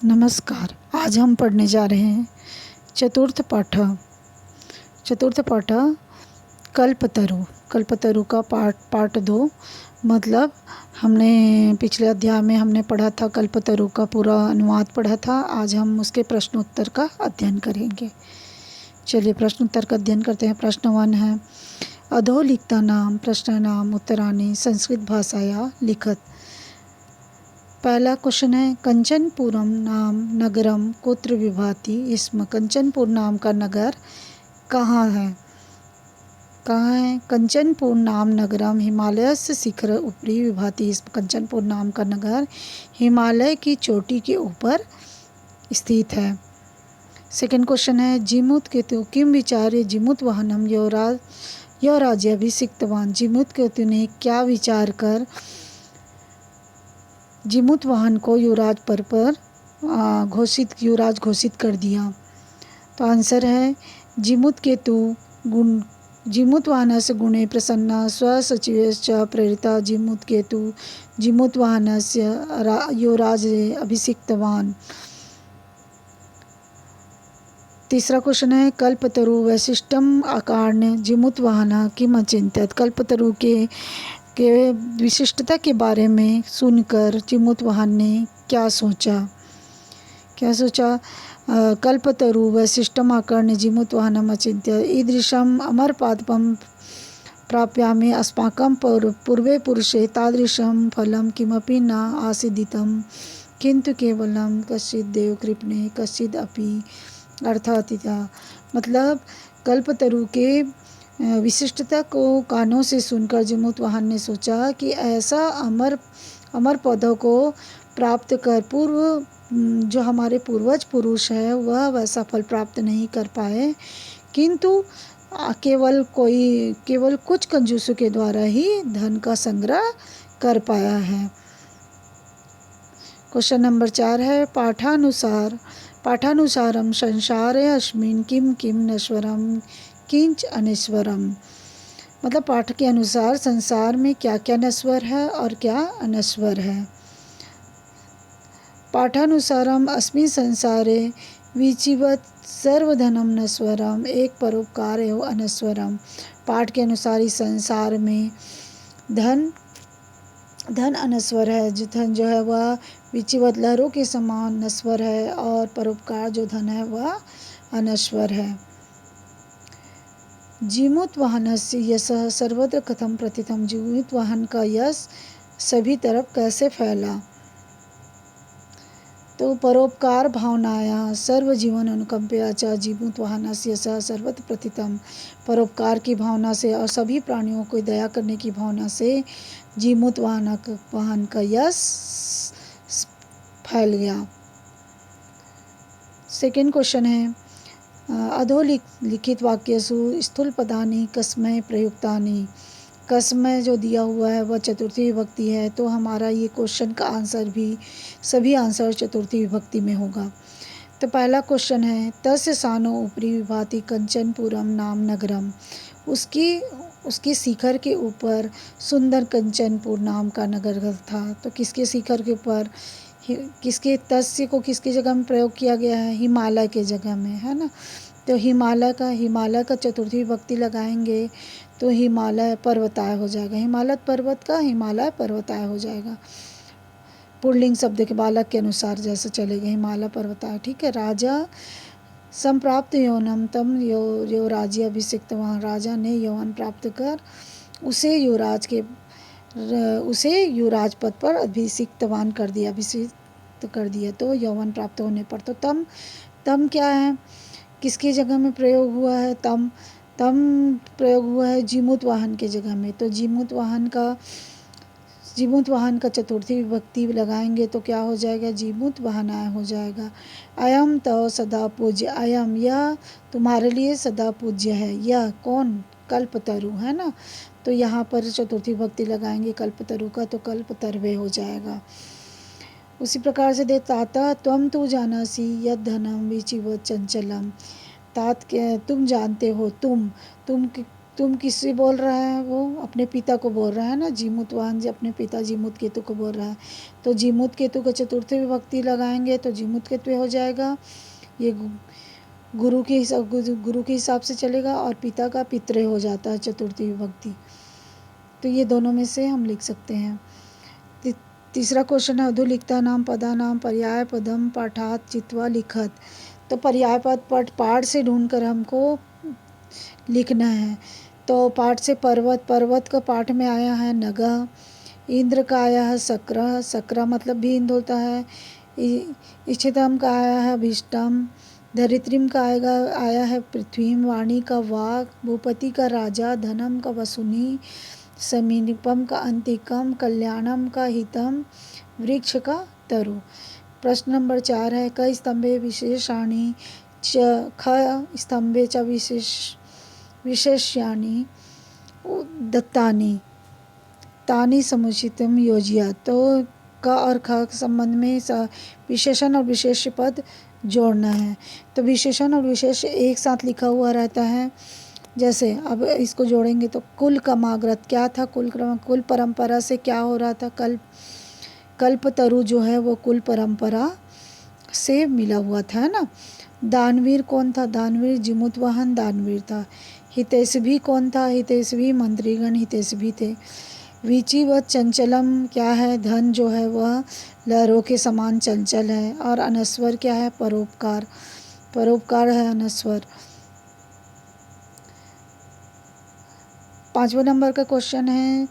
नमस्कार। आज हम पढ़ने जा रहे हैं चतुर्थ पाठ कल्पतरु। कल्पतरु का पार्ट 2। मतलब हमने पिछले अध्याय में हमने पढ़ा था, कल्पतरु का पूरा अनुवाद पढ़ा था। आज हम उसके प्रश्नोत्तर का अध्ययन करेंगे। चलिए प्रश्नोत्तर का अध्ययन करते हैं। प्रश्न 1 है, अधोलिखितानां प्रश्नानाम् उत्तराणि संस्कृत भाषाया लिखत। पहला क्वेश्चन है, कंचनपुरम नाम नगरम कुत्र विभाति स्म। कंचनपुर नाम का नगर कहाँ है? कंचनपुर नाम नगरम हिमालयस्य शिखर उपरि विभाति स्म। कंचनपुर नाम का नगर हिमालय की चोटी के ऊपर स्थित है। सेकंड क्वेश्चन है, जिमुत केतु किम विचार्य जिमुत वाहनम यो राज्याभिषिक्तवान। जिमुत केतु ने क्या विचार कर जिमुत वाहन को युवराज पद पर युवराज घोषित कर दिया। तो आंसर है, जिमुत केतु जिमुत वाहनस्य गुणे प्रसन्ना स्वसचिवश्च प्रेरिता जिमुत केतु जिमुत वाहनस्य युवराजे अभिषिक्तवान। तीसरा क्वेश्चन है, कल्पतरु वैशिष्ट्यम आकार्ण्य जिमुत वाहन किम अचिंत्यत। कल्पतरु के विशिष्टता के बारे में सुनकर जिमुत वाहन ने क्या सोचा? कल्पतरु वैशिष्ट्यम आकर्ण्य जिमुत वाहनम अचिंत्य ईदृशम अमरपादपम प्राप्यामि अस्माकं पूर्वे पुरुषे तादृशं फलं किमपि न आसीदितं किंतु केवलं कश्चित् देवकृपणे कश्चित् अपि अर्थातिथा। मतलब कल्पतरु के विशिष्टता को कानों से सुनकर जिमुत वाहन ने सोचा कि ऐसा अमर पौधों को प्राप्त कर जो हमारे पूर्वज पुरुष है वह वैसा फल प्राप्त नहीं कर पाए, किंतु केवल कुछ कंजूसों के द्वारा ही धन का संग्रह कर पाया है। क्वेश्चन नंबर 4 है, पाठानुसारम संसारे अस्मिन् किम किम नश्वरम किंच अनश्वरम। मतलब पाठ के अनुसार संसार में क्या क्या नश्वर है और क्या अनश्वर है। पाठानुसारम अस्मिन् संसारे विचिवत सर्वधनम नश्वरम एक परोपकार एवं अनश्वरम। पाठ के अनुसार इस संसार में धन अनश्वर है। जो धन जो है वह विचिवत लहरों के समान नश्वर है और परोपकार जो धन है वह अनश्वर है। जिमुत वाहनस्य यशः सर्वत्र कथम प्रथितम्। जिमुत वाहन का यश सभी तरफ कैसे फैला? तो परोपकार भावनाया सर्वजीवन अनुकंपया च जिमुत वाहनस्य यशः सर्वत्र प्रथितम्। परोपकार की भावना से और सभी प्राणियों को दया करने की भावना से जिमुत वाहन का यश फैल गया। सेकंड क्वेश्चन है, अधोलिखित वाक्यसु स्थूल पदानि कस्मै प्रयुक्तानि। कस्मै जो दिया हुआ है वह चतुर्थी विभक्ति है, तो हमारा ये क्वेश्चन का आंसर भी सभी आंसर चतुर्थी विभक्ति में होगा। तो पहला क्वेश्चन है, तस्य सानो उपरि विभाति कंचनपुरम नाम नगरम। उसकी शिखर के ऊपर सुंदर कंचनपुर नाम का नगर था। तो किसके शिखर के ऊपर, किसके तस्य को किसकी जगह में प्रयोग किया गया है? हिमालय के जगह में, है ना। तो हिमालय का चतुर्थी विभक्ति लगाएंगे तो हिमालय पर्वताय हो जाएगा। हिमालय पर्वत का हिमालय पर्वताय हो जाएगा। पुल्लिंग शब्द के बालक के अनुसार जैसे चलेगा, हिमालय पर्वताय, ठीक है। राजा संप्राप्त यौवनम तम युवराज्य अभिषिक्तवान। राजा ने यौवन प्राप्त कर उसे युवराज पद पर अभिषिक्तवान कर दिया, अभिषिक्त कर दिया। तो यौवन प्राप्त होने पर तो तम क्या है, किसकी जगह में प्रयोग हुआ है? तम प्रयोग हुआ है जिमुत वाहन के जगह में। तो जिमुत वाहन का चतुर्थी विभक्ति लगाएंगे तो क्या हो जाएगा? जिमुत वाहनाय हो जाएगा। अयम तो सदा पूज्य। अयम यह तुम्हारे लिए सदा पूज्य है। यह कौन? कल्पतरु, है ना। तो यहाँ पर चतुर्थी विभक्ति लगाएंगे कल्पतरु का, तो कल्पतर्वे हो जाएगा। उसी प्रकार से ताता त्वम तु जानासि यद धनम विचिवत चंचलम। तात के तुम जानते हो, तुम तुम किससे बोल रहा है, वो अपने पिता को बोल रहा है ना, जीमूत वाहन जी अपने पिता जीमूत केतु को बोल रहा है। तो जीमूत केतु को चतुर्थी विभक्ति लगाएंगे तो जीमूत केतु हो जाएगा। ये गुरु के हिसाब से चलेगा, और पिता का पितृ हो जाता है चतुर्थी विभक्ति। तो ये दोनों में से हम लिख सकते हैं। तीसरा क्वेश्चन है अधुलिखिता नाम पदा नाम पर्याय पदम पाठात चित्वा लिखत। तो पर्याय पद पाठ से ढूंढकर हमको लिखना है। तो पाठ से पर्वत, पर्वत का पाठ में आया है नगह। इंद्र का आया है सक्र, सक्र मतलब भी इंद्र होता है। इच्छितम का आया है अभिष्टम। धरित्रीम का आया है पृथ्वी। वाणी का वाक। भूपति का राजा। धनम का वसुनी। समीपम का अंतिकम। कल्याणम का हितम। वृक्ष का तरु। प्रश्न नंबर 4 है क स्तंभे विशेषाणि च ख स्तंभे च विशेष्याणि दत्तानि तानि समुचितम योजय। तो क और ख के संबंध में विशेषण और विशेष पद जोड़ना है। तो विशेषण और विशेष एक साथ लिखा हुआ रहता है। जैसे अब इसको जोड़ेंगे तो कुल क्रमागत क्या था, कुल परंपरा से क्या हो रहा था, कल्पतरु जो है वो कुल परंपरा से मिला हुआ था, है ना। दानवीर कौन था, दानवीर जीमूत वाहन दानवीर था। हितैषी कौन था, हितैषी मंत्रीगण हितैषी थे। वीची व चंचलम क्या है, धन जो है वह लहरों के समान चंचल है। और अनस्वर क्या है, परोपकार, परोपकार है अनस्वर। 5वें नंबर का क्वेश्चन है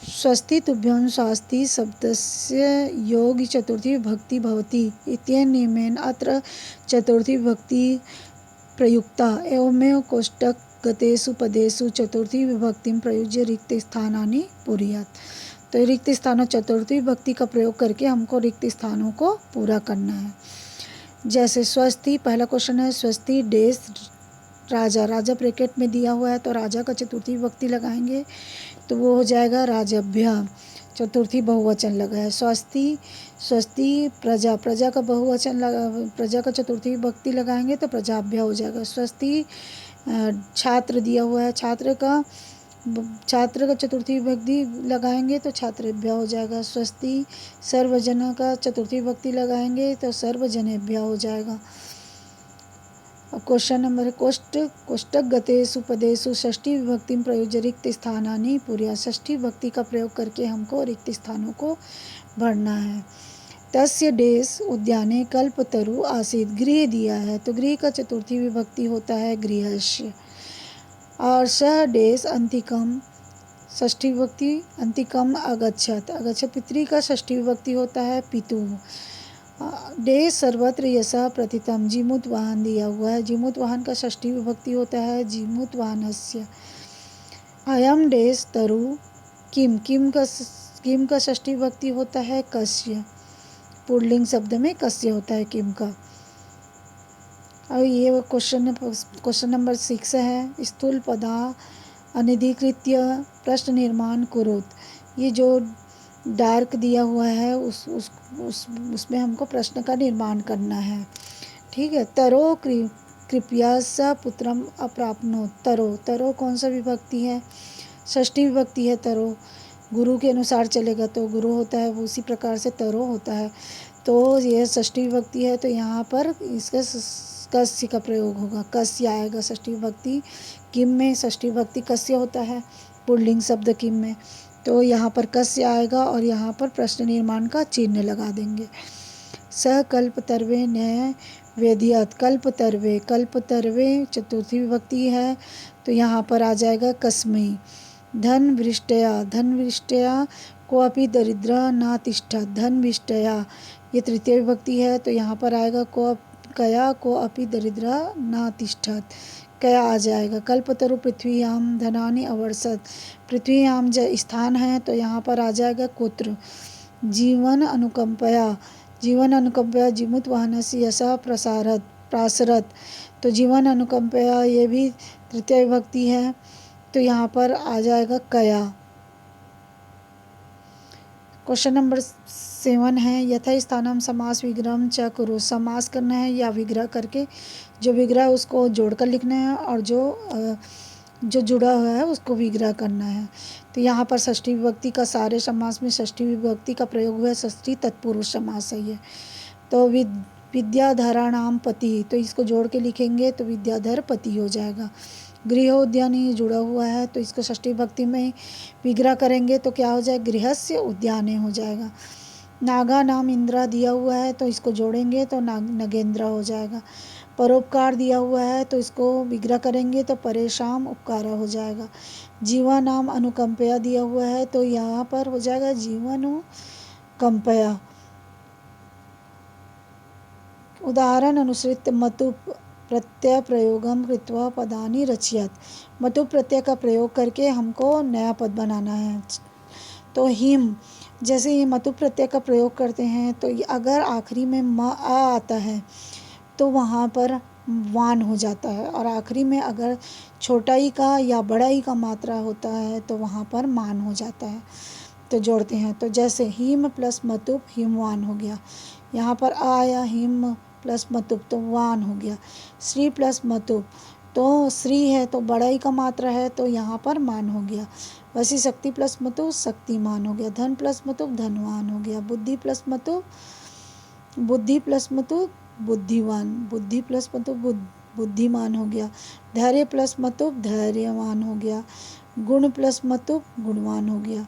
स्वस्ति तुभ्यं स्वस्ति शब्दस्य योगी चतुर्थी विभक्ति भवति इत्यनेन अत्र चतुर्थी विभक्ति प्रयुक्ता एवमेव कोष्टक गतेषु पदेषु चतुर्थी विभक्ति प्रयुज्य रिक्त स्थानानि पूरयेत्। तो रिक्त स्थानों चतुर्थी विभक्ति का प्रयोग करके हमको रिक्त स्थानों को पूरा करना है। जैसे स्वस्ति, पहला क्वेश्चन है स्वस्ति डेस राजा, राजा ब्रैकेट में दिया हुआ है तो राजा का चतुर्थी विभक्ति लगाएंगे तो वो हो जाएगा राजभ्य, चतुर्थी बहुवचन लगा है। स्वस्ति, स्वस्ति प्रजा, प्रजा का बहुवचन लगा, प्रजा का चतुर्थी विभक्ति लगाएंगे तो प्रजाभ्य हो जाएगा। स्वस्ति छात्र दिया हुआ है, छात्र का चतुर्थी विभक्ति लगाएंगे तो छात्रभ्य हो जाएगा। स्वस्ति सर्वजन का चतुर्थी विभक्ति लगाएंगे तो सर्वजनेभ्य हो जाएगा। अब क्वेश्चन नंबर है कोष्टक गतेषु पदेषु षष्ठी विभक्ति प्रयुज्य रिक्त स्थानानि पूर्या। षष्ठी विभक्ति का प्रयोग करके हमको रिक्त स्थानों को भरना है। तस्य डेस उद्याने कल्पतरु आसीत्, गृह दिया है तो गृह का चतुर्थी विभक्ति होता है गृहस्य। और सह डेस अंतिकम, षष्ठी विभक्ति अंतिकम अगच्छत, अगच्छत पितृ का षष्ठी विभक्ति होता है पितुः। डेस सर्वत्र यशः प्रतितम, जीमूत वाहन दिया हुआ है, जीमूत वाहन का षष्ठी विभक्ति होता है जीमूत वाहनस्य। अयम डेस तरु किम, किम का षष्ठी विभक्ति होता है कस्य, पुल्लिंग शब्द में कस्य होता है किम का। अब ये क्वेश्चन नंबर 6 है स्थूल पदा अनिधिकृत्य प्रश्न निर्माण कुरुत। ये जो डार्क दिया हुआ है उसमें हमको प्रश्न का निर्माण करना है, ठीक है। तरो कृपया स पुत्रम अप्राप्नोत, तरो, तरो कौन सा विभक्ति है, षष्ठी विभक्ति है तरो, गुरु के अनुसार चलेगा तो गुरु होता है, वो उसी प्रकार से तरो होता है। तो यह षष्ठी विभक्ति है तो यहाँ पर इसका कस्य का प्रयोग होगा, कस्य आएगा षष्ठी विभक्ति। किम में षष्ठी विभक्ति कस्य होता है पुल्लिंग शब्द किम में, तो यहाँ पर कस्य आएगा और यहाँ पर प्रश्न निर्माण का चिन्ह लगा देंगे। स कल्पतर्वे न्याय वेदियत, कल्पतर्वे, कल्पतर्वे चतुर्थी विभक्ति है तो यहाँ पर आ जाएगा कस्मै। धन वृष्टया, धन वृष्टया को अपि दरिद्र न तिष्ठत, धन वृष्टया ये तृतीय विभक्ति है तो यहाँ पर आएगा कया को अपि दरिद्र न तिष्ठत, कया आ जाएगा। कल्पतरु पृथ्वीयाम धनानि अवर्षत, पृथ्वीयाम स्थान है तो यहाँ पर आ जाएगा कुत्र। जीवन अनुकंपया, जीवन अनुकंपया जीमूत वाहनस्य यशः प्रासरत, तो जीवन अनुकंपया ये भी तृतीय विभक्ति है तो यहाँ पर आ जाएगा कया। क्वेश्चन नंबर 7 है यथा स्थानम समास विग्रहम च कुरु, समास करना है या विग्रह करके, जो विग्रह उसको जोड़कर लिखना है और जो जो जुड़ा हुआ है उसको विग्रह करना है। तो यहाँ पर षष्ठी विभक्ति का सारे समास में षष्ठी विभक्ति का प्रयोग हुआ है, षष्ठी तत्पुरुष समास है ये। तो विद्याधराणाम पति, तो इसको जोड़ के लिखेंगे तो विद्याधर पति हो जाएगा। गृहोद्यानी जुड़ा हुआ है तो इसको षष्ठी विभक्ति में विग्रह करेंगे तो क्या हो जाएगा, गृहस्य उद्याने हो जाएगा। नागा नाम इंद्रा दिया हुआ है तो इसको जोड़ेंगे तो नगेंद्र हो जाएगा। परोपकार दिया हुआ है तो इसको विग्रह करेंगे तो परेशान उपकारा हो जाएगा। जीवा नाम अनुकंपया दिया हुआ है तो यहाँ पर हो जाएगा जीवनुकंपया। उदाहरण अनुसृत्य मतु प्रत्यय प्रयोगम कृत्वा पदानि रचयत। मतु प्रत्यय का प्रयोग करके हमको नया पद बनाना है। तो हिम, जैसे ये मतु प्रत्यय का प्रयोग करते हैं तो अगर आखिरी में म आ आता है तो वहाँ पर वान हो जाता है, और आखिरी में अगर छोटा ई का या बड़ा ई का मात्रा होता है तो वहाँ पर मान हो जाता है। तो जोड़ते हैं तो जैसे हिम प्लस मतुप हिमवान हो गया। यहाँ पर आया हिम प्लस मतुप तो वान हो गया। श्री प्लस मतुप तो श्री है तो बड़ा ई का मात्रा है तो यहाँ पर मान हो गया। वैसी शक्ति प्लस मतुप शक्तिमान हो गया। धन प्लस मतुप धनवान हो गया। बुद्धि प्लस मतुप बुद्धिवान, बुद्धि प्लस मतुप बुद्धिमान हो गया। धैर्य प्लस मतुप धैर्यवान हो गया। गुण प्लस मतुप गुणवान हो गया।